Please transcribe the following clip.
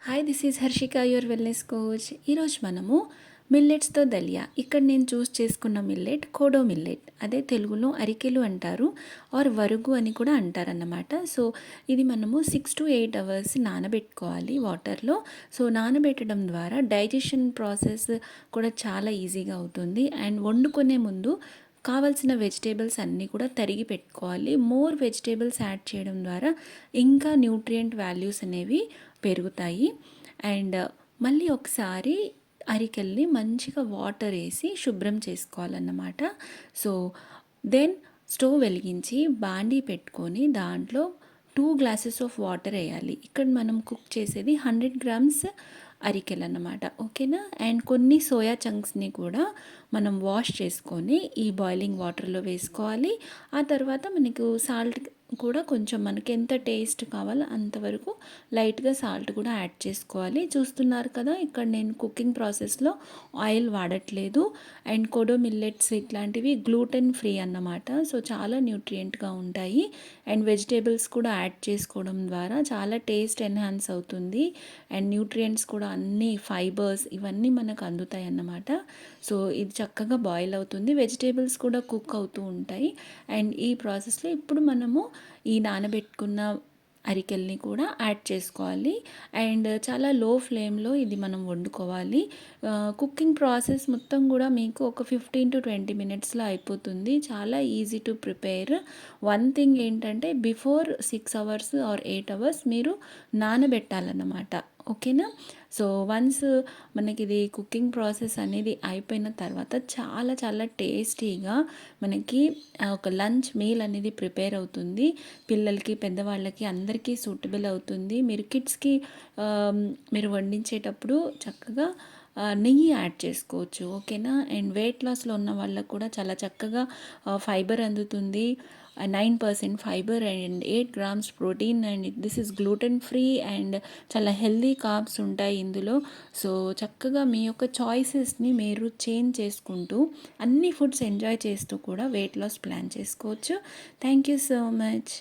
Hi, this is Harshika, your wellness coach. ఈరోజు మనము మిల్లెట్స్తో దలియా. ఇక్కడ నేను చూస్ చేసుకున్న మిల్లెట్ కోడో మిల్లెట్, అదే తెలుగులో అరికెలు అంటారు, ఆర్ వరుగు అని కూడా అంటారన్నమాట. సో ఇది మనము 6 to 8 అవర్స్ నానబెట్టుకోవాలి వాటర్లో. సో నానబెట్టడం ద్వారా డైజెషన్ ప్రాసెస్ కూడా చాలా ఈజీగా అవుతుంది. అండ్ వండుకునే ముందు కావాల్సిన వెజిటేబుల్స్ అన్నీ కూడా తరిగి పెట్టుకోవాలి. మోర్ వెజిటేబుల్స్ యాడ్ చేయడం ద్వారా ఇంకా న్యూట్రియంట్ వాల్యూస్ అనేవి పెరుగుతాయి. అండ్ మళ్ళీ ఒకసారి అరికెల్ని మంచిగా వాటర్ వేసి శుభ్రం చేసుకోవాలన్నమాట. సో దెన్ స్టవ్ వెలిగించి బాండీ పెట్టుకొని దాంట్లో 2 glasses ఆఫ్ వాటర్ వేయాలి. ఇక్కడ మనం కుక్ చేసేది 100 grams అరికెలు అన్నమాట. ఓకేనా. అండ్ కొన్ని సోయా చంక్స్ని కూడా మనం వాష్ చేసుకొని ఈ బాయిలింగ్ వాటర్లో వేసుకోవాలి. ఆ తర్వాత మనకు సాల్ట్ కూడా కొంచెం మనకి ఎంత టేస్ట్ కావాలో అంతవరకు లైట్గా సాల్ట్ కూడా యాడ్ చేసుకోవాలి. చూస్తున్నారు కదా, ఇక్కడ నేను కుకింగ్ ప్రాసెస్లో ఆయిల్ వాడట్లేదు. అండ్ కోడో మిల్లెట్స్ ఇట్లాంటివి గ్లూటెన్ ఫ్రీ అన్నమాట. సో చాలా న్యూట్రియంట్గా ఉంటాయి. అండ్ వెజిటేబుల్స్ కూడా యాడ్ చేసుకోవడం ద్వారా చాలా టేస్ట్ ఎన్హాన్స్ అవుతుంది. అండ్ న్యూట్రియంట్స్ కూడా అన్ని ఫైబర్స్ ఇవన్నీ మనకు అందుతాయి అన్నమాట. సో ఇది చక్కగా బాయిల్ అవుతుంది, వెజిటేబుల్స్ కూడా కుక్ అవుతూ ఉంటాయి. అండ్ ఈ ప్రాసెస్లో ఇప్పుడు మనము ఈ నానబెట్టుకున్న అరికెల్ని కూడా యాడ్ చేసుకోవాలి. అండ్ చాలా లో ఫ్లేమ్లో ఇది మనం వండుకోవాలి. కుకింగ్ ప్రాసెస్ మొత్తం కూడా మీకు ఒక 15 to 20 minutesలో అయిపోతుంది. చాలా easy to prepare. One thing ఏంటంటే బిఫోర్ 6 hours ఆర్ 8 hours మీరు నానబెట్టాలన్నమాట. ఓకేనా. సో వన్స్ మనకి ఇది కుకింగ్ ప్రాసెస్ అనేది అయిపోయిన తర్వాత చాలా చాలా టేస్టీగా మనకి ఒక లంచ్ మీల్ అనేది ప్రిపేర్ అవుతుంది. పిల్లలకి, పెద్దవాళ్ళకి అందరికీ సూటబుల్ అవుతుంది. మీరు కిడ్స్కి మీరు వండించేటప్పుడు చక్కగా నెయ్యి యాడ్ చేసుకోవచ్చు. ఓకేనా. అండ్ వెయిట్ లాస్లో ఉన్న వాళ్ళకు కూడా చాలా చక్కగా ఫైబర్ అందుతుంది. 9% fibre and 8 grams protein. And this is gluten free and చాలా హెల్దీ కార్బ్స్ ఉంటాయి ఇందులో. సో చక్కగా మీ యొక్క చాయిసెస్ని మీరు చేంజ్ చేసుకుంటూ అన్ని ఫుడ్స్ ఎంజాయ్ చేస్తూ కూడా వెయిట్ లాస్ ప్లాన్ చేసుకోవచ్చు. Thank you so much.